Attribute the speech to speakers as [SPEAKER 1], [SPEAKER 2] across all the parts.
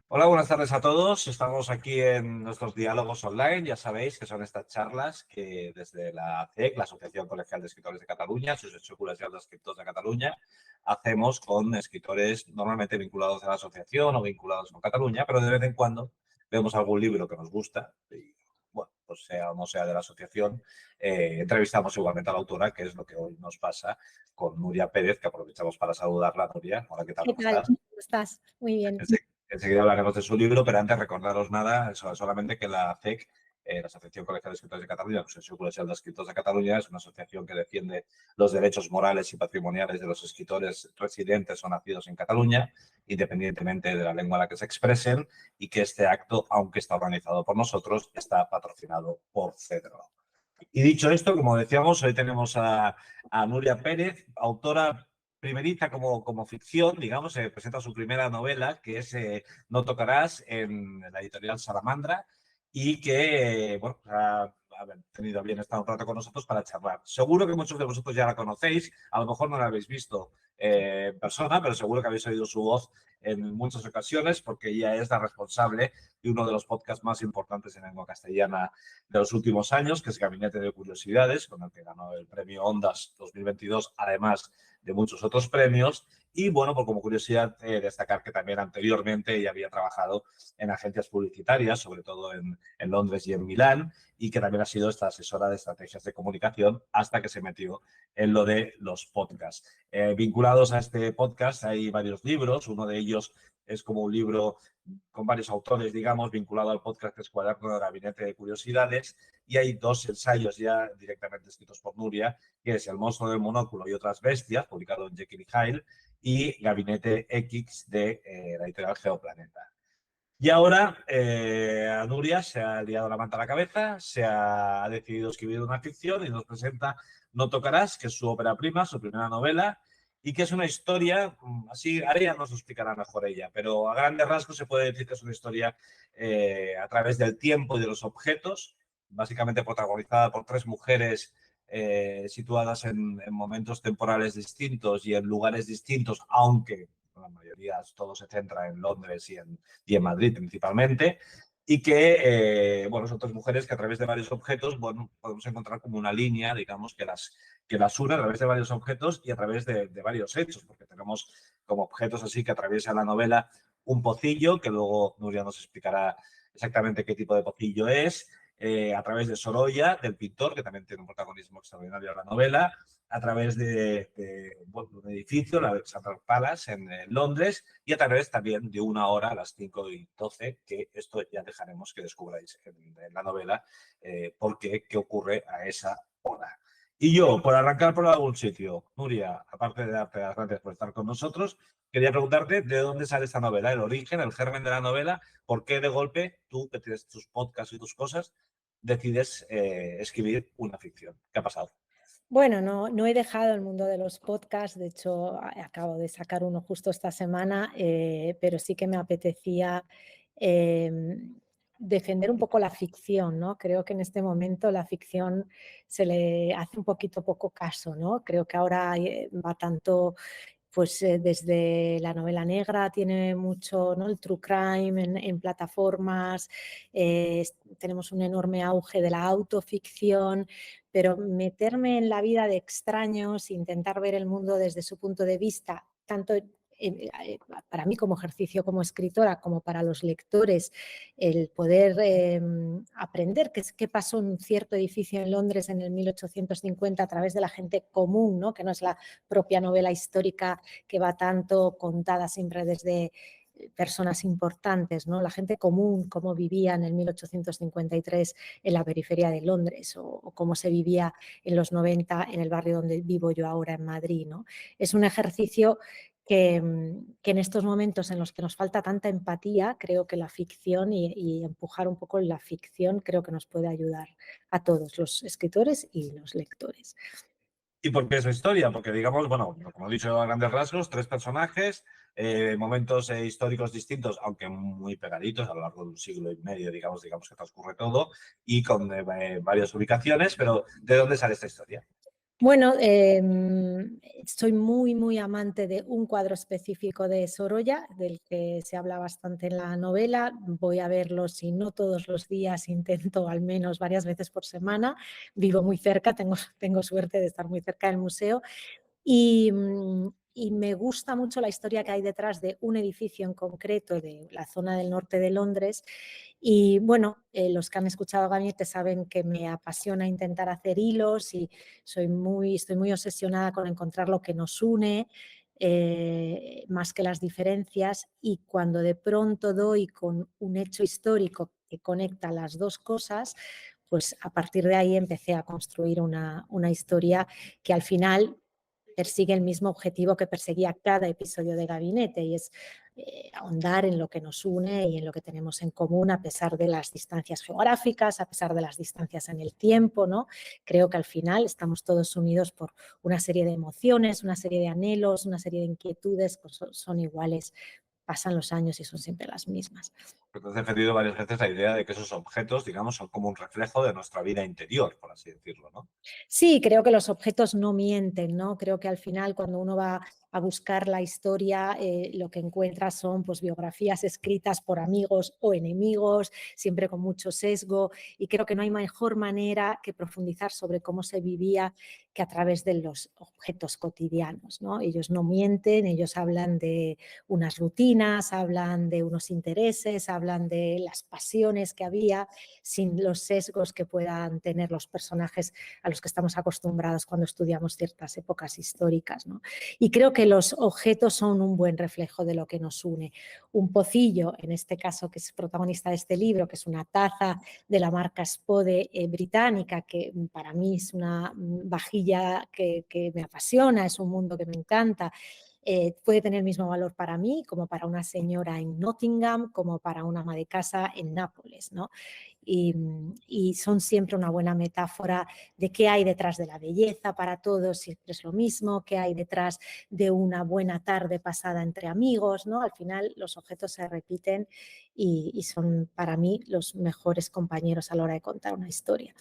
[SPEAKER 1] Hola, buenas tardes a todos. Estamos aquí en nuestros diálogos online. Ya sabéis que son estas charlas que desde la ACEC, la Asociación Colegial de Escritores de Cataluña, Asociación Colegial de Escritores de Cataluña, hacemos con escritores normalmente vinculados a la asociación o vinculados con Cataluña, pero de vez en cuando vemos algún libro que nos gusta y, bueno, pues sea o no sea de la asociación, entrevistamos igualmente a la autora, que es lo que hoy nos pasa con Nuria Pérez, que aprovechamos para saludarla. Nuria, hola, ¿qué tal?
[SPEAKER 2] ¿Qué
[SPEAKER 1] ¿Cómo
[SPEAKER 2] tal?
[SPEAKER 1] estás?
[SPEAKER 2] ¿Cómo estás? Muy bien.
[SPEAKER 1] Enseguida hablaremos de su libro, pero antes recordaros nada, solamente que la ACEC, la Asociación Colegial de Escritores de Cataluña, la Asociación Colegial de Escritores de Cataluña, es una asociación que defiende los derechos morales y patrimoniales de los escritores residentes o nacidos en Cataluña, independientemente de la lengua en la que se expresen, y que este acto, aunque está organizado por nosotros, está patrocinado por CEDRO. Y dicho esto, como decíamos, hoy tenemos a Nuria Pérez, autora primeriza como ficción, digamos, presenta su primera novela, que es No tocarás, en la editorial Salamandra, y que, bueno, ha tenido a bien estar un rato con nosotros para charlar. Seguro que muchos de vosotros ya la conocéis, a lo mejor no la habéis visto en persona, pero seguro que habéis oído su voz en muchas ocasiones, porque ella es la responsable de uno de los podcasts más importantes en lengua castellana de los últimos años, que es Gabinete de Curiosidades, con el que ganó el premio Ondas 2022, además de muchos otros premios. Y bueno, pues como curiosidad, destacar que también anteriormente ella había trabajado en agencias publicitarias, sobre todo en Londres y en Milán, y que también ha sido esta asesora de estrategias de comunicación hasta que se metió en lo de los podcasts. Vinculados a este podcast hay varios libros, uno de ellos es como un libro con varios autores, digamos, vinculado al podcast que es Cuaderno de Gabinete de Curiosidades, y hay dos ensayos ya directamente escritos por Nuria, que es El monstruo del monóculo y otras bestias, publicado en Jekyll y Hyde, y Gabinete X de la editorial Geoplaneta. Y ahora a Nuria se ha liado la manta a la cabeza, ha decidido escribir una ficción y nos presenta No tocarás, que es su ópera prima, su primera novela, y que es una historia, así Aria nos lo explicará mejor ella, pero a grandes rasgos se puede decir que es una historia a través del tiempo y de los objetos, básicamente protagonizada por tres mujeres situadas en momentos temporales distintos y en lugares distintos, aunque la mayoría todo se centra en Londres y en Madrid principalmente, y que, bueno, son tres mujeres que a través de varios objetos, bueno, podemos encontrar como una línea, digamos, que las une a través de varios objetos y a través de varios hechos, porque tenemos como objetos así que atraviesan la novela un pocillo, que luego Nuria nos explicará exactamente qué tipo de pocillo es, a través de Sorolla, del pintor, que también tiene un protagonismo extraordinario en la novela, a través bueno, de un edificio, la Alexandra Palace en Londres, y a través también de una hora a las 5:12, que esto ya dejaremos que descubráis en la novela, qué ocurre a esa hora. Y yo, por arrancar por algún sitio, Nuria, aparte de darte las gracias por estar con nosotros, quería preguntarte de dónde sale esta novela, el origen, el germen de la novela, por qué de golpe tú, que tienes tus podcasts y tus cosas, decides escribir una ficción. ¿Qué ha pasado?
[SPEAKER 2] Bueno, no he dejado el mundo de los podcasts, de hecho acabo de sacar uno justo esta semana, pero sí que me apetecía defender un poco la ficción, ¿no? Creo que en este momento la ficción se le hace un poquito poco caso, ¿no? Creo que ahora va tanto pues desde la novela negra tiene mucho, ¿no? El true crime en plataformas, tenemos un enorme auge de la autoficción, pero meterme en la vida de extraños, intentar ver el mundo desde su punto de vista, tanto para mí como ejercicio como escritora, como para los lectores, el poder aprender qué pasó en un cierto edificio en Londres en el 1850 a través de la gente común, ¿no? Que no es la propia novela histórica que va tanto contada siempre desde personas importantes, ¿no? La gente común, cómo vivía en el 1853 en la periferia de Londres o cómo se vivía en los 90 en el barrio donde vivo yo ahora en Madrid, ¿no? Es un ejercicio que en estos momentos en los que nos falta tanta empatía, creo que la ficción y empujar un poco la ficción creo que nos puede ayudar a todos, los escritores y los lectores.
[SPEAKER 1] ¿Y por qué esa historia? Porque, digamos, bueno, como he dicho a grandes rasgos, tres personajes, momentos históricos distintos, aunque muy pegaditos a lo largo de un siglo y medio, digamos que transcurre todo, y con varias ubicaciones, pero ¿de dónde sale esta historia?
[SPEAKER 2] Bueno, Soy muy, muy amante de un cuadro específico de Sorolla, del que se habla bastante en la novela. Voy a verlo, si no todos los días, intento al menos varias veces por semana. Vivo muy cerca, tengo suerte de estar muy cerca del museo. Y me gusta mucho la historia que hay detrás de un edificio en concreto de la zona del norte de Londres. Y bueno, los que han escuchado Gabinete saben que me apasiona intentar hacer hilos y estoy muy obsesionada con encontrar lo que nos une, más que las diferencias. Y cuando de pronto doy con un hecho histórico que conecta las dos cosas, pues a partir de ahí empecé a construir una historia que al final persigue el mismo objetivo que perseguía cada episodio de Gabinete, y es ahondar en lo que nos une y en lo que tenemos en común a pesar de las distancias geográficas, a pesar de las distancias en el tiempo, ¿no? Creo que al final estamos todos unidos por una serie de emociones, una serie de anhelos, una serie de inquietudes, pues son iguales, pasan los años y son siempre las mismas.
[SPEAKER 1] Pero te has defendido varias veces la idea de que esos objetos, digamos, son como un reflejo de nuestra vida interior, por así decirlo, ¿no?
[SPEAKER 2] Sí, creo que los objetos no mienten, ¿no? Creo que al final cuando uno va a buscar la historia, lo que encuentra son pues, biografías escritas por amigos o enemigos, siempre con mucho sesgo, y creo que no hay mejor manera que profundizar sobre cómo se vivía que a través de los objetos cotidianos, ¿no? Ellos no mienten, ellos hablan de unas rutinas, hablan de unos intereses, hablan de las pasiones que había, sin los sesgos que puedan tener los personajes a los que estamos acostumbrados cuando estudiamos ciertas épocas históricas, ¿no? Y creo que los objetos son un buen reflejo de lo que nos une. Un pocillo, en este caso, que es protagonista de este libro, que es una taza de la marca Spode británica, que para mí es una vajilla que me apasiona, es un mundo que me encanta. Puede tener el mismo valor para mí como para una señora en Nottingham, como para una ama de casa en Nápoles, ¿no? Y son siempre una buena metáfora de qué hay detrás de la belleza para todos, siempre es lo mismo, qué hay detrás de una buena tarde pasada entre amigos, ¿no? Al final los objetos se repiten y son para mí los mejores compañeros a la hora de contar una historia.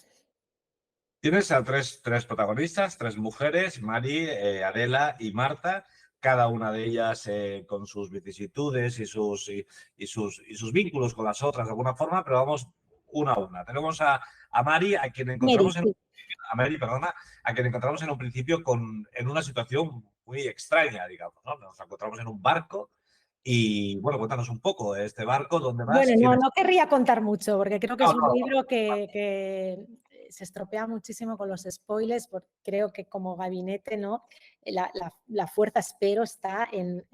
[SPEAKER 1] Tienes a tres protagonistas, tres mujeres, Mari, Adela y Marta, cada una de ellas con sus vicisitudes y sus vínculos con las otras de alguna forma, pero vamos una a una. Tenemos a Mari, a quien
[SPEAKER 2] Mary,
[SPEAKER 1] encontramos
[SPEAKER 2] sí.
[SPEAKER 1] a Mary, perdona, a quien encontramos en un principio en una situación muy extraña, digamos, ¿no? Nos encontramos en un barco y, bueno, cuéntanos un poco, este barco, ¿dónde vas?
[SPEAKER 2] Bueno,
[SPEAKER 1] ¿Quién
[SPEAKER 2] no,
[SPEAKER 1] es?
[SPEAKER 2] no querría contar mucho porque creo que
[SPEAKER 1] No,
[SPEAKER 2] es un
[SPEAKER 1] no,
[SPEAKER 2] libro que se estropea muchísimo con los spoilers, porque creo que como Gabinete, ¿no? La fuerza, espero, está en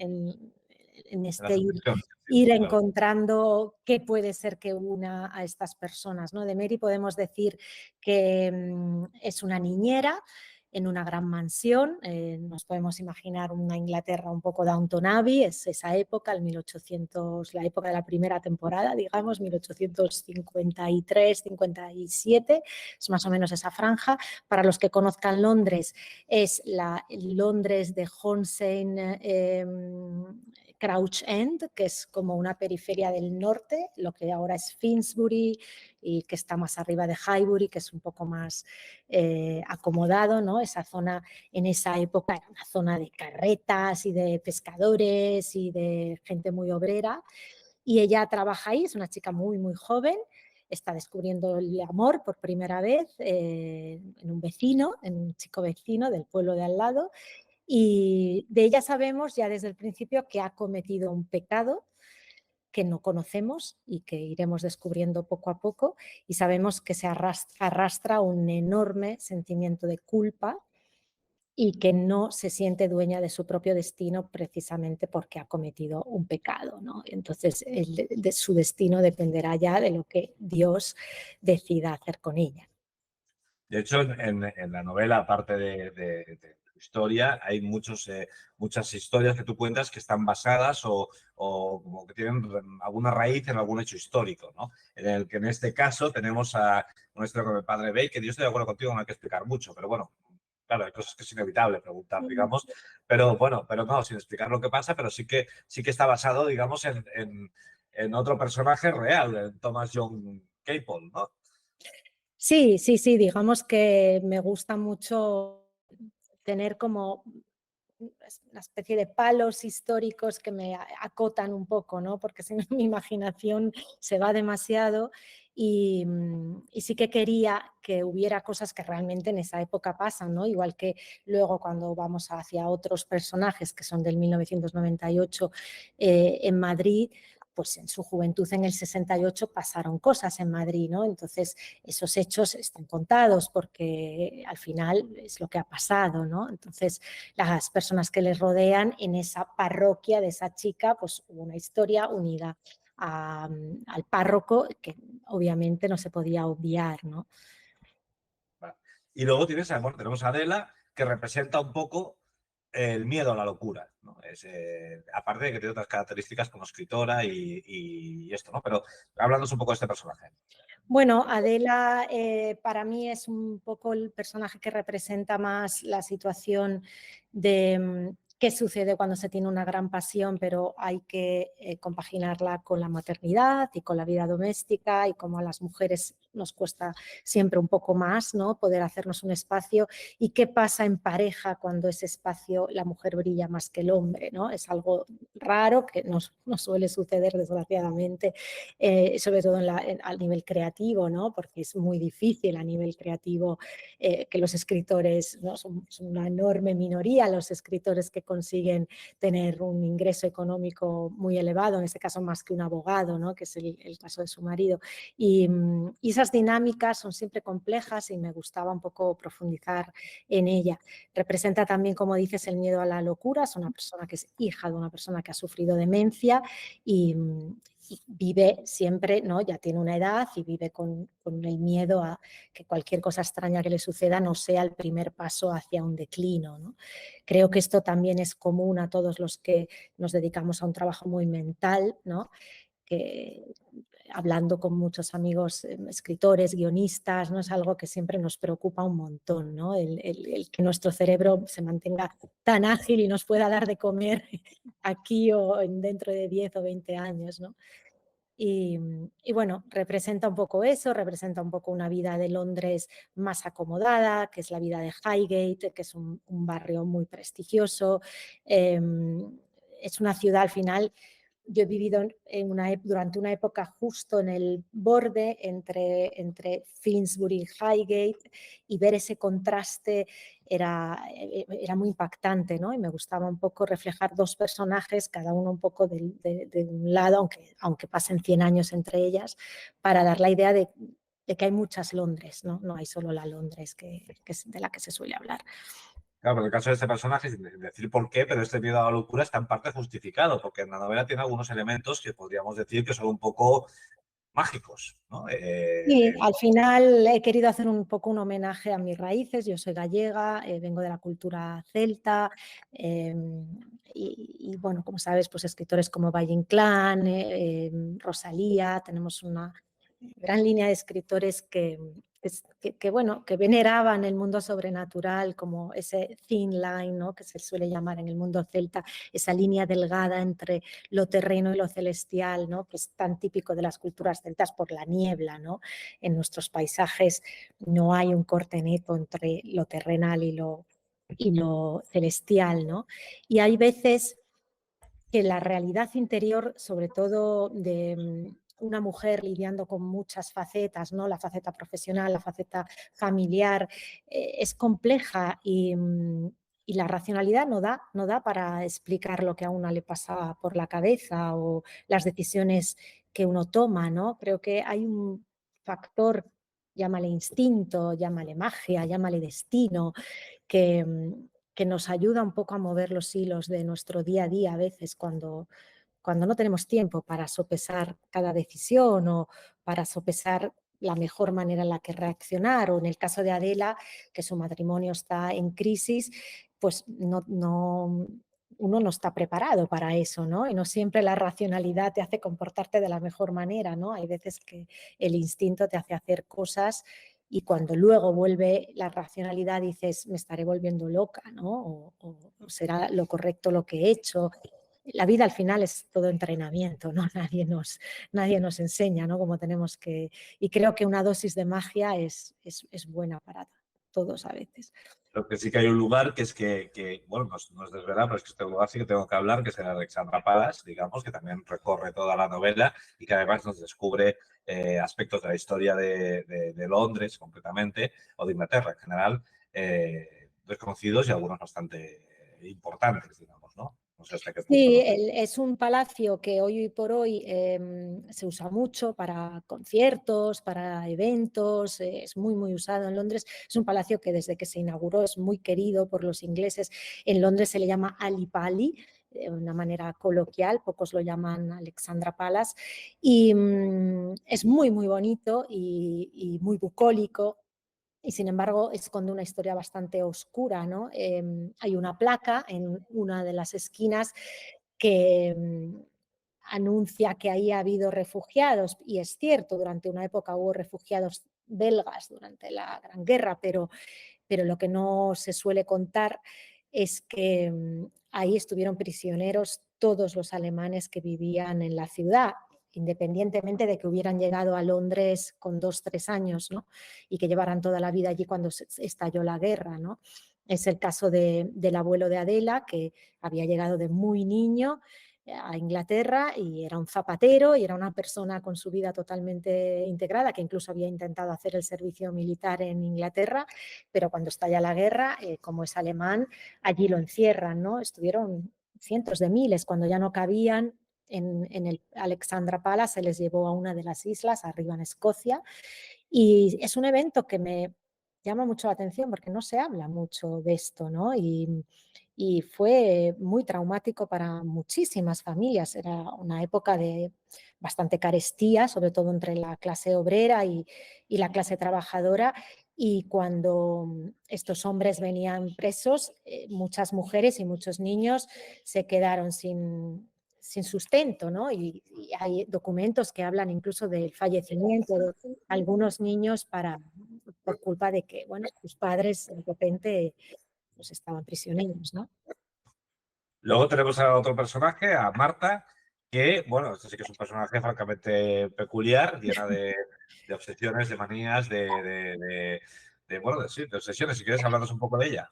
[SPEAKER 1] en la suscripción.
[SPEAKER 2] ir
[SPEAKER 1] Claro.
[SPEAKER 2] encontrando qué puede ser que una a estas personas, ¿no? De Mary podemos decir que es una niñera en una gran mansión. Nos podemos imaginar una Inglaterra un poco Downton Abbey, es esa época, el 1800, la época de la primera temporada, digamos, 1853, 57, es más o menos esa franja. Para los que conozcan Londres, es la Londres de Hornsey, Crouch End, que es como una periferia del norte, lo que ahora es Finsbury y que está más arriba de Highbury, que es un poco más acomodado, ¿no? Esa zona en esa época era una zona de carretas y de pescadores y de gente muy obrera. Y ella trabaja ahí, es una chica muy, muy joven, está descubriendo el amor por primera vez en un vecino, en un chico vecino del pueblo de al lado. Y de ella sabemos ya desde el principio que ha cometido un pecado que no conocemos y que iremos descubriendo poco a poco, y sabemos que se arrastra un enorme sentimiento de culpa y que no se siente dueña de su propio destino precisamente porque ha cometido un pecado, ¿no? Entonces, su destino dependerá ya de lo que Dios decida hacer con ella.
[SPEAKER 1] De hecho, en la novela, aparte de tu historia, hay muchas historias que tú cuentas que están basadas o como que tienen alguna raíz en algún hecho histórico, ¿no? En el que en este caso tenemos a nuestro con el padre Bay, que yo estoy de acuerdo contigo, no hay que explicar mucho, pero bueno, claro, hay cosas que es inevitable preguntar, digamos, pero bueno, pero no, sin explicar lo que pasa, pero sí que está basado, digamos, en otro personaje real, en Thomas John Capel, ¿no?
[SPEAKER 2] Sí, sí, sí, digamos que me gusta mucho tener como una especie de palos históricos que me acotan un poco, ¿no? Porque si no mi imaginación se va demasiado y sí que quería que hubiera cosas que realmente en esa época pasan, ¿no? Igual que luego cuando vamos hacia otros personajes que son del 1998 en Madrid, pues en su juventud en el 68 pasaron cosas en Madrid, ¿no? Entonces esos hechos están contados porque al final es lo que ha pasado, ¿no? Entonces las personas que les rodean en esa parroquia de esa chica, pues hubo una historia unida al párroco que obviamente no se podía obviar, ¿no?
[SPEAKER 1] Vale. Y luego bueno, tenemos a Adela, que representa un poco el miedo a la locura, ¿no? Aparte de que tiene otras características como escritora y esto, ¿no? Pero hablándonos un poco de este personaje.
[SPEAKER 2] Bueno, Adela para mí es un poco el personaje que representa más la situación de qué sucede cuando se tiene una gran pasión, pero hay que compaginarla con la maternidad y con la vida doméstica y como a las mujeres nos cuesta siempre un poco más, ¿no? Poder hacernos un espacio y qué pasa en pareja cuando ese espacio la mujer brilla más que el hombre, ¿no? Es algo raro que no suele suceder desgraciadamente sobre todo al nivel creativo, ¿no? Porque es muy difícil a nivel creativo que los escritores, ¿no? Son una enorme minoría los escritores que consiguen tener un ingreso económico muy elevado, en este caso más que un abogado, ¿no? Que es el caso de su marido. Y esas dinámicas son siempre complejas y me gustaba un poco profundizar en ella. Representa también, como dices, el miedo a la locura. Es una persona que es hija de una persona que ha sufrido demencia y vive siempre, ¿no? Ya tiene una edad y vive con el miedo a que cualquier cosa extraña que le suceda no sea el primer paso hacia un declino, ¿no? Creo que esto también es común a todos los que nos dedicamos a un trabajo muy mental, ¿no? Que hablando con muchos amigos escritores, guionistas, ¿no? Es algo que siempre nos preocupa un montón, ¿no? El que nuestro cerebro se mantenga tan ágil y nos pueda dar de comer aquí o dentro de 10 o 20 años, ¿no? Y bueno, representa un poco eso, representa un poco una vida de Londres más acomodada, que es la vida de Highgate, que es un barrio muy prestigioso. Es una ciudad al final. Yo he vivido durante una época justo en el borde entre Finsbury y Highgate y ver ese contraste era muy impactante, ¿no? Y me gustaba un poco reflejar dos personajes, cada uno un poco de un lado, aunque pasen 100 años entre ellas, para dar la idea de que hay muchas Londres, ¿no? No hay solo la Londres de la que se suele hablar.
[SPEAKER 1] Claro, pero el caso de este personaje, sin decir por qué, pero este miedo a la locura está en parte justificado, porque en la novela tiene algunos elementos que podríamos decir que son un poco mágicos, ¿no?
[SPEAKER 2] Sí, al final he querido hacer un poco un homenaje a mis raíces. Yo soy gallega, vengo de la cultura celta y, bueno, como sabes, pues escritores como Valle Inclán, Rosalía, tenemos una gran línea de escritores bueno, que veneraban el mundo sobrenatural como ese thin line, ¿no? Que se suele llamar en el mundo celta, esa línea delgada entre lo terreno y lo celestial, ¿no? Que es tan típico de las culturas celtas por la niebla, ¿no? En nuestros paisajes no hay un corte neto entre lo terrenal y lo celestial, ¿no? Y hay veces que la realidad interior, sobre todo de una mujer lidiando con muchas facetas, ¿no? La faceta profesional, la faceta familiar, es compleja y la racionalidad no da para explicar lo que a una le pasa por la cabeza o las decisiones que uno toma, ¿no? Creo que hay un factor, llámale instinto, llámale magia, llámale destino, que, que nos ayuda un poco a mover los hilos de nuestro día a día a veces cuando no tenemos tiempo para sopesar cada decisión o para sopesar la mejor manera en la que reaccionar, o en el caso de Adela, que su matrimonio está en crisis, pues uno no está preparado para eso, ¿no? Y no siempre la racionalidad te hace comportarte de la mejor manera, ¿no? Hay veces que el instinto te hace hacer cosas y cuando luego vuelve la racionalidad dices, me estaré volviendo loca, ¿no? O será lo correcto lo que he hecho. La vida al final es todo entrenamiento, ¿no? Nadie nos enseña, ¿no? Cómo tenemos que... Y creo que una dosis de magia es buena para todos a veces.
[SPEAKER 1] Lo que sí que hay un lugar que es bueno, no es desvelar, pero es que este lugar sí que tengo que hablar, que es el Alexandra Palace, digamos, que también recorre toda la novela y que además nos descubre aspectos de la historia de Londres, concretamente, o de Inglaterra en general, desconocidos y algunos bastante importantes, digamos, ¿no? No sé hasta qué punto.
[SPEAKER 2] Sí,
[SPEAKER 1] ¿No?
[SPEAKER 2] es un palacio que hoy por hoy se usa mucho para conciertos, para eventos, es muy, muy usado en Londres. Es un palacio que desde que se inauguró es muy querido por los ingleses. En Londres se le llama Ali Pali, de una manera coloquial, pocos lo llaman Alexandra Palace, y es muy, muy bonito y muy bucólico. Y sin embargo esconde una historia bastante oscura, ¿no? Hay una placa en una de las esquinas que anuncia que ahí ha habido refugiados, y es cierto, durante una época hubo refugiados belgas durante la Gran Guerra, pero lo que no se suele contar es que ahí estuvieron prisioneros todos los alemanes que vivían en la ciudad, independientemente de que hubieran llegado a Londres con 2, 3 años, ¿no? Y que llevaran toda la vida allí cuando estalló la guerra, ¿no? Es el caso del abuelo de Adela, que había llegado de muy niño a Inglaterra y era un zapatero y era una persona con su vida totalmente integrada, que incluso había intentado hacer el servicio militar en Inglaterra, pero cuando estalla la guerra, como es alemán, allí lo encierran, ¿no? Estuvieron cientos de miles, cuando ya no cabían en el Alexandra Palace, se les llevó a una de las islas, arriba en Escocia, y es un evento que me llama mucho la atención porque no se habla mucho de esto, ¿no? Y fue muy traumático para muchísimas familias. Era una época de bastante carestía, sobre todo entre la clase obrera y la clase trabajadora. Y cuando estos hombres venían presos, muchas mujeres y muchos niños se quedaron sin sustento, ¿no? Y hay documentos que hablan incluso del fallecimiento de algunos niños por culpa de que, bueno, sus padres de repente pues, estaban prisioneros, ¿no?
[SPEAKER 1] Luego tenemos a otro personaje, a Marta, que, bueno, este sí que es un personaje francamente peculiar, llena de obsesiones, de manías, bueno, sí, de obsesiones. Si quieres, hablarnos un poco de ella.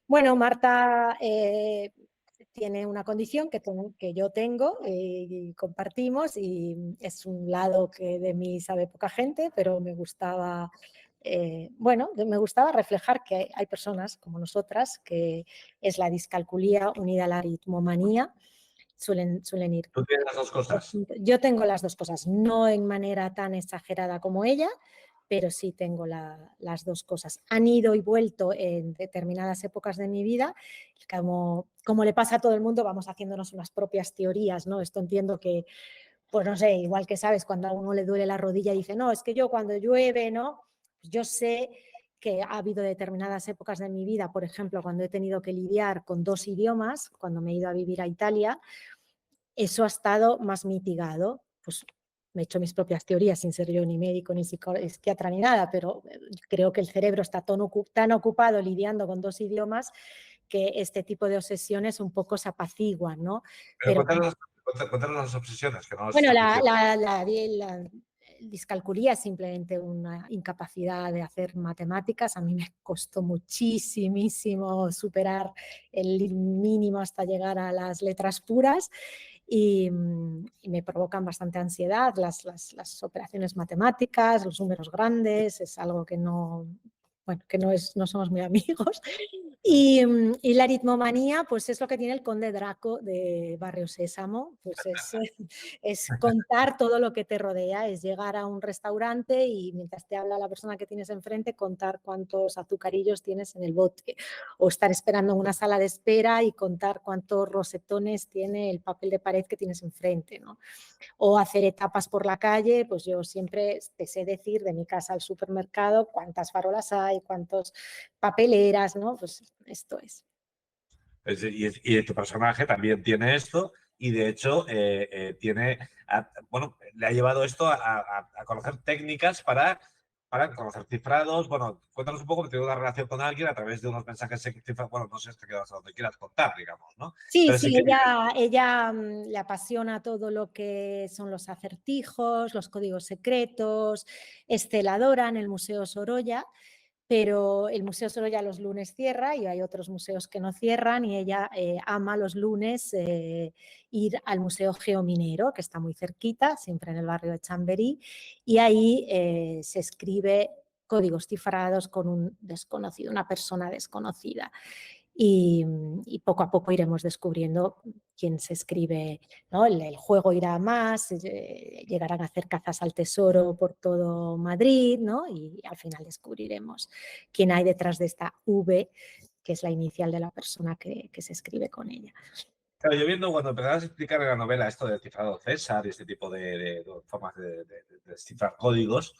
[SPEAKER 2] Bueno, Marta tiene una condición que yo tengo y compartimos, y es un lado que de mí sabe poca gente, pero me gustaba, bueno, me gustaba reflejar que hay personas como nosotras, que es la discalculía unida a la aritmomanía, suelen ir.
[SPEAKER 1] Tú tienes las dos cosas.
[SPEAKER 2] Yo tengo las dos cosas, no en manera tan exagerada como ella, pero sí tengo las dos cosas. Han ido y vuelto en determinadas épocas de mi vida, como le pasa a todo el mundo, vamos haciéndonos unas propias teorías, ¿no? Esto entiendo que, pues no sé, igual que sabes, cuando a uno le duele la rodilla dice, no, es que yo cuando llueve, ¿no? Pues yo sé que ha habido determinadas épocas de mi vida, por ejemplo, cuando he tenido que lidiar con 2 idiomas, cuando me he ido a vivir a Italia, eso ha estado más mitigado. Pues me he hecho mis propias teorías sin ser yo ni médico, ni psiquiatra, ni nada, pero creo que el cerebro está tan ocupado lidiando con 2 idiomas que este tipo de obsesiones un poco se apaciguan, ¿no?
[SPEAKER 1] Pero
[SPEAKER 2] Pero
[SPEAKER 1] cuéntanos las obsesiones, que no las
[SPEAKER 2] bueno,
[SPEAKER 1] estás diciendo.
[SPEAKER 2] la discalculía es simplemente una incapacidad de hacer matemáticas. A mí me costó muchísimo superar el mínimo hasta llegar a las letras puras y me provocan bastante ansiedad las operaciones matemáticas, los números grandes, es algo que no, bueno, que no somos muy amigos. Y la aritmomanía, pues es lo que tiene el conde Draco de Barrio Sésamo, pues es contar todo lo que te rodea, es llegar a un restaurante y mientras te habla la persona que tienes enfrente, contar cuántos azucarillos tienes en el bote, o estar esperando en una sala de espera y contar cuántos rosetones tiene el papel de pared que tienes enfrente, ¿no? O hacer etapas por la calle, pues yo siempre te sé decir de mi casa al supermercado cuántas farolas hay, cuántas papeleras, ¿no? Pues esto es.
[SPEAKER 1] Y tu personaje también tiene esto y de hecho bueno, le ha llevado esto a conocer técnicas para conocer cifrados. Bueno, cuéntanos un poco, que tiene una relación con alguien a través de unos mensajes cifrados. Bueno, no sé hasta qué hasta donde quieras contar, digamos, ¿no?
[SPEAKER 2] Sí,
[SPEAKER 1] Pero sí
[SPEAKER 2] sí,
[SPEAKER 1] que
[SPEAKER 2] ella le apasiona todo lo que son los acertijos, los códigos secretos, es celadora en el Museo Sorolla, pero el museo solo ya los lunes cierra y hay otros museos que no cierran y ella ama los lunes ir al Museo Geominero, que está muy cerquita, siempre en el barrio de Chamberí, y ahí se escribe códigos cifrados con un desconocido, una persona desconocida. Y poco a poco iremos descubriendo quién se escribe, ¿no? El juego irá a más, llegarán a hacer cazas al tesoro por todo Madrid, ¿no? Y al final descubriremos quién hay detrás de esta V, que es la inicial de la persona que se escribe con ella.
[SPEAKER 1] Claro, yo viendo cuando empezabas a explicar en la novela esto del cifrado César y este tipo de formas de descifrar códigos,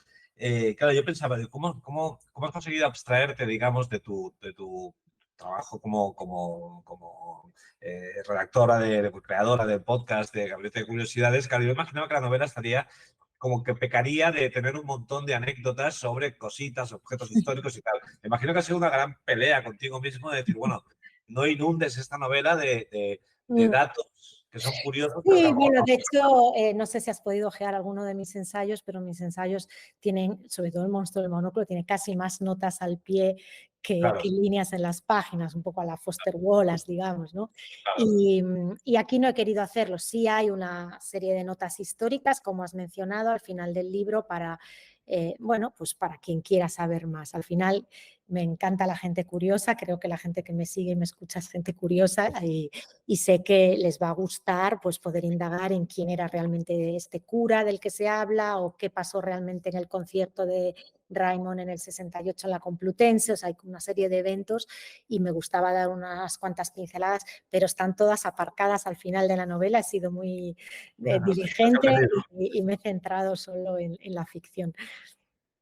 [SPEAKER 1] claro, yo pensaba, ¿cómo has conseguido abstraerte, digamos, de tu trabajo como redactora, creadora del podcast de Gabinete de Curiosidades? Claro, yo imaginaba que la novela estaría como que pecaría de tener un montón de anécdotas sobre cositas, objetos históricos y tal. Me imagino que ha sido una gran pelea contigo mismo de decir, bueno, no inundes esta novela de
[SPEAKER 2] Mm.
[SPEAKER 1] datos que son curiosos, pero que a
[SPEAKER 2] Sí,
[SPEAKER 1] lo mejor
[SPEAKER 2] bueno,
[SPEAKER 1] no
[SPEAKER 2] de
[SPEAKER 1] son.
[SPEAKER 2] hecho, no sé si has podido ojear alguno de mis ensayos, pero mis ensayos tienen, sobre todo el monstruo del monóculo, tiene casi más notas al pie que
[SPEAKER 1] Claro,
[SPEAKER 2] líneas en las páginas, un poco a la Foster Wallace, digamos, ¿no?
[SPEAKER 1] claro.
[SPEAKER 2] Y aquí no he querido hacerlo. Sí hay una serie de notas históricas, como has mencionado, al final del libro para, bueno, pues para quien quiera saber más. Al final me encanta la gente curiosa, creo que la gente que me sigue y me escucha es gente curiosa y sé que les va a gustar pues poder indagar en quién era realmente este cura del que se habla o qué pasó realmente en el concierto de Raimon en el 68 en la Complutense. O sea, hay una serie de eventos y me gustaba dar unas cuantas pinceladas, pero están todas aparcadas al final de la novela. He sido muy
[SPEAKER 1] Bueno, has
[SPEAKER 2] diligente
[SPEAKER 1] aprendido.
[SPEAKER 2] y me he centrado solo en la ficción.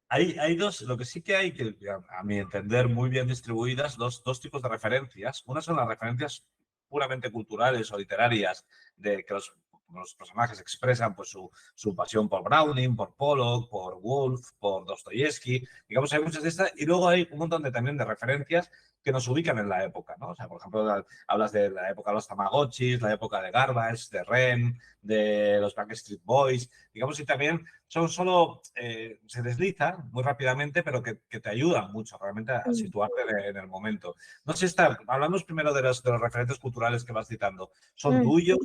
[SPEAKER 1] Hay dos, lo que sí que hay que, a mi entender, muy bien distribuidas, dos tipos de referencias. Una son las referencias puramente culturales o literarias, de que los personajes expresan pues, su pasión por Browning, por Pollock, por Woolf, por Dostoyevsky. Digamos, hay muchas de estas. Y luego hay un montón también de referencias que nos ubican en la época, ¿no? O sea, por ejemplo, hablas de la época de los Tamagotchis, la época de Garbage, de Ren, de los Backstreet Boys, digamos, y también son solo, se desliza muy rápidamente, pero que te ayudan mucho realmente a situarte en el momento. No sé, hablamos primero de los referentes culturales que vas citando. ¿Son
[SPEAKER 2] Mm.
[SPEAKER 1] tuyos?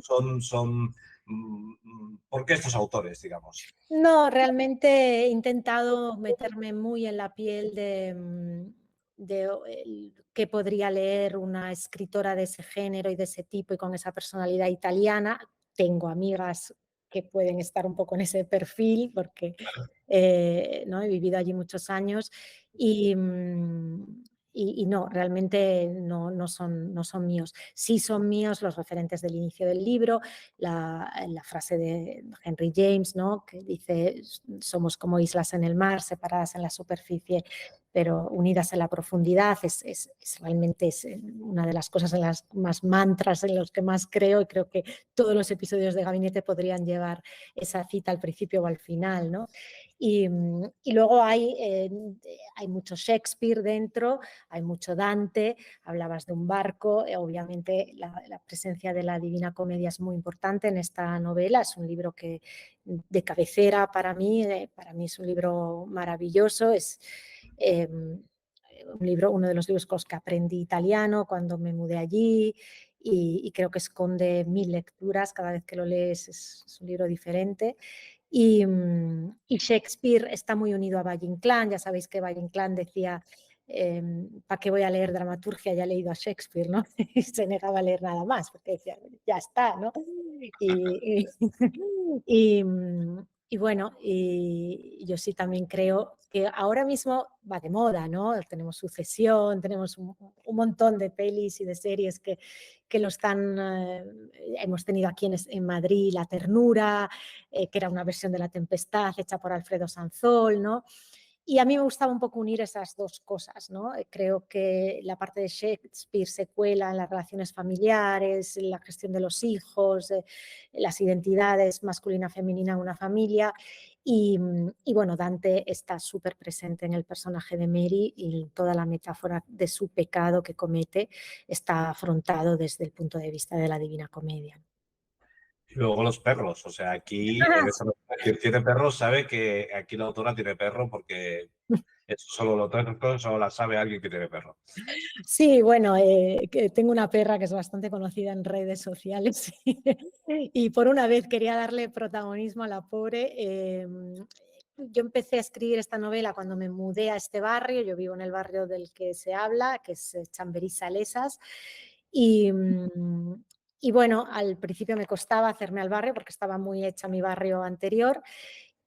[SPEAKER 1] ¿Por qué estos autores, digamos?
[SPEAKER 2] No, realmente he intentado meterme muy en la piel qué podría leer una escritora de ese género y de ese tipo y con esa personalidad italiana. Tengo amigas que pueden estar un poco en ese perfil porque ¿no? He vivido allí muchos años y, y no, realmente no son míos. Sí son míos los referentes del inicio del libro, la frase de Henry James, ¿no? Que dice, somos como islas en el mar, separadas en la superficie, pero unidas en la profundidad. Realmente es una de las cosas en las más mantras en los que más creo y creo que todos los episodios de Gabinete podrían llevar esa cita al principio o al final, ¿no? Y luego hay mucho Shakespeare dentro, hay mucho Dante, hablabas de un barco, obviamente la presencia de la Divina Comedia es muy importante en esta novela, es un libro de cabecera para mí es un libro maravilloso, es uno de los libros con los que aprendí italiano cuando me mudé allí y creo que esconde mil lecturas, cada vez que lo lees es un libro diferente. Y Shakespeare está muy unido a Valle Inclán, ya sabéis que Valle Inclán decía, ¿para qué voy a leer dramaturgia? Ya he leído a Shakespeare, ¿no? Y se negaba a leer nada más, porque decía, ya está, ¿no? Y, y, y bueno, y yo sí también creo que ahora mismo va de moda, ¿no? Tenemos Sucesión, tenemos un montón de pelis y de series que lo están, hemos tenido aquí en Madrid, La Ternura, que era una versión de La Tempestad hecha por Alfredo Sanzol, ¿no? Y a mí me gustaba un poco unir esas dos cosas, ¿no? Creo que la parte de Shakespeare se cuela en las relaciones familiares, en la gestión de los hijos, las identidades masculina, femenina en una familia. Y bueno, Dante está súper presente en el personaje de Mary y toda la metáfora de su pecado que comete está afrontado desde el punto de vista de la Divina Comedia.
[SPEAKER 1] Y luego los perros. O sea, aquí, en esta novela, quien tiene perros sabe que aquí la autora tiene perro porque Eso solo lo todas solo las sabe alguien que tiene perro.
[SPEAKER 2] Sí, bueno, que tengo una perra que es bastante conocida en redes sociales y por una vez quería darle protagonismo a la pobre. Yo empecé a escribir esta novela cuando me mudé a este barrio. Yo vivo en el barrio del que se habla, que es Chamberí Salesas. Y, y bueno, al principio me costaba hacerme al barrio porque estaba muy hecha mi barrio anterior.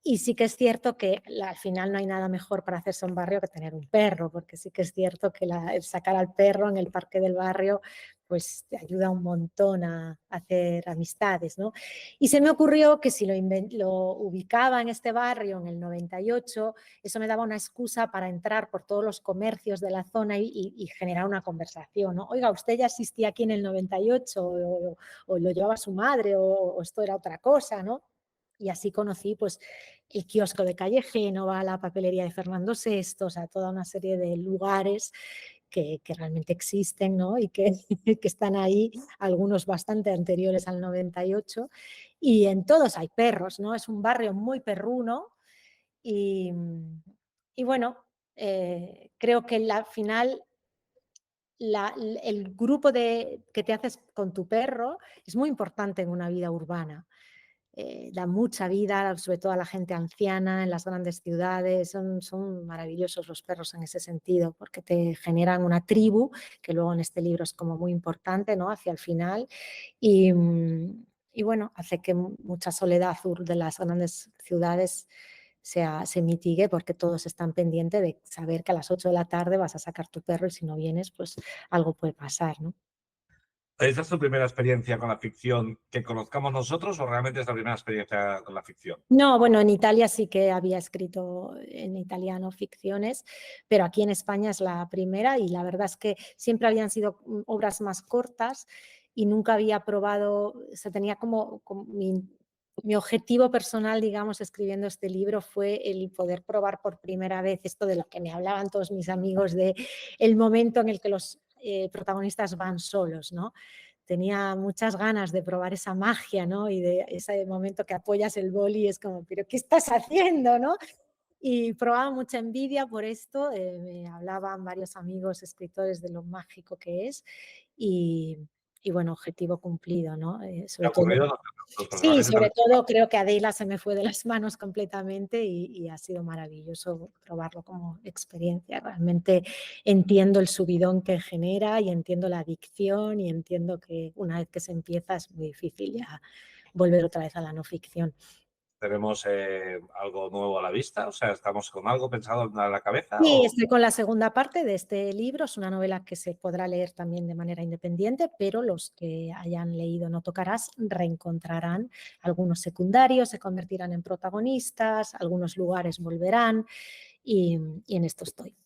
[SPEAKER 2] Y sí que es cierto que al final no hay nada mejor para hacerse un barrio que tener un perro, porque sí que es cierto que el sacar al perro en el parque del barrio pues te ayuda un montón a hacer amistades, ¿no? Y se me ocurrió que si lo ubicaba en este barrio en el 98, eso me daba una excusa para entrar por todos los comercios de la zona y generar una conversación, ¿no? Oiga, ¿usted ya existía aquí en el 98 o lo llevaba su madre o esto era otra cosa, ¿no? Y así conocí pues el kiosco de Calle Génova, la papelería de Fernando VI, o sea, toda una serie de lugares que realmente existen, ¿no? Y que, que están ahí, algunos bastante anteriores al 98. Y en todos hay perros, ¿no? Es un barrio muy perruno y bueno, creo que al final el grupo que te haces con tu perro es muy importante en una vida urbana. Da mucha vida, sobre todo a la gente anciana en las grandes ciudades. Son maravillosos los perros en ese sentido, porque te generan una tribu, que luego en este libro es como muy importante, ¿no? Hacia el final. Y, y bueno, hace que mucha soledad de las grandes ciudades se mitigue porque todos están pendientes de saber que a las 8 de la tarde vas a sacar tu perro y si no vienes, pues algo puede pasar, ¿no?
[SPEAKER 1] ¿Esta es tu primera experiencia con la ficción que conozcamos nosotros o realmente es la primera experiencia con la ficción?
[SPEAKER 2] No, bueno, en Italia sí que había escrito en italiano ficciones, pero aquí en España es la primera y la verdad es que siempre habían sido obras más cortas y nunca había probado, o sea, tenía como mi objetivo personal, digamos, escribiendo este libro fue el poder probar por primera vez esto de lo que me hablaban todos mis amigos, de el momento en el que los protagonistas van solos, ¿no? Tenía muchas ganas de probar esa magia, ¿no? Y de ese momento que apoyas el boli y es como, pero ¿qué estás haciendo, no? Y probaba mucha envidia por esto, me hablaban varios amigos escritores de lo mágico que es y, y bueno, objetivo cumplido, ¿no?
[SPEAKER 1] ¿Te ha
[SPEAKER 2] Sobre todo,
[SPEAKER 1] ocurrido? Los
[SPEAKER 2] sí,
[SPEAKER 1] personajes están
[SPEAKER 2] sobre todo creo que Adela se me fue de las manos completamente y ha sido maravilloso probarlo como experiencia. Realmente entiendo el subidón que genera y entiendo la adicción y entiendo que una vez que se empieza es muy difícil ya volver otra vez a la no ficción.
[SPEAKER 1] ¿Tenemos algo nuevo a la vista? O sea, ¿estamos con algo pensado en la cabeza?
[SPEAKER 2] Sí,
[SPEAKER 1] O
[SPEAKER 2] estoy con la segunda parte de este libro. Es una novela que se podrá leer también de manera independiente, pero los que hayan leído No tocarás reencontrarán algunos secundarios, se convertirán en protagonistas, algunos lugares volverán y en esto estoy.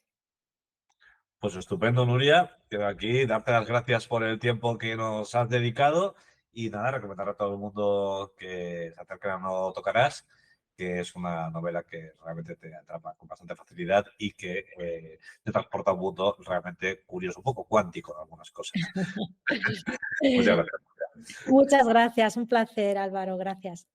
[SPEAKER 1] pues estupendo, Nuria. Quedo aquí, darte las gracias por el tiempo que nos has dedicado y nada, recomendar a todo el mundo que se acerquen a No Tocarás, que es una novela que realmente te atrapa con bastante facilidad y que te transporta a un mundo realmente curioso, un poco cuántico en algunas cosas. Muchas gracias.
[SPEAKER 2] Muchas gracias, un placer, Álvaro, gracias.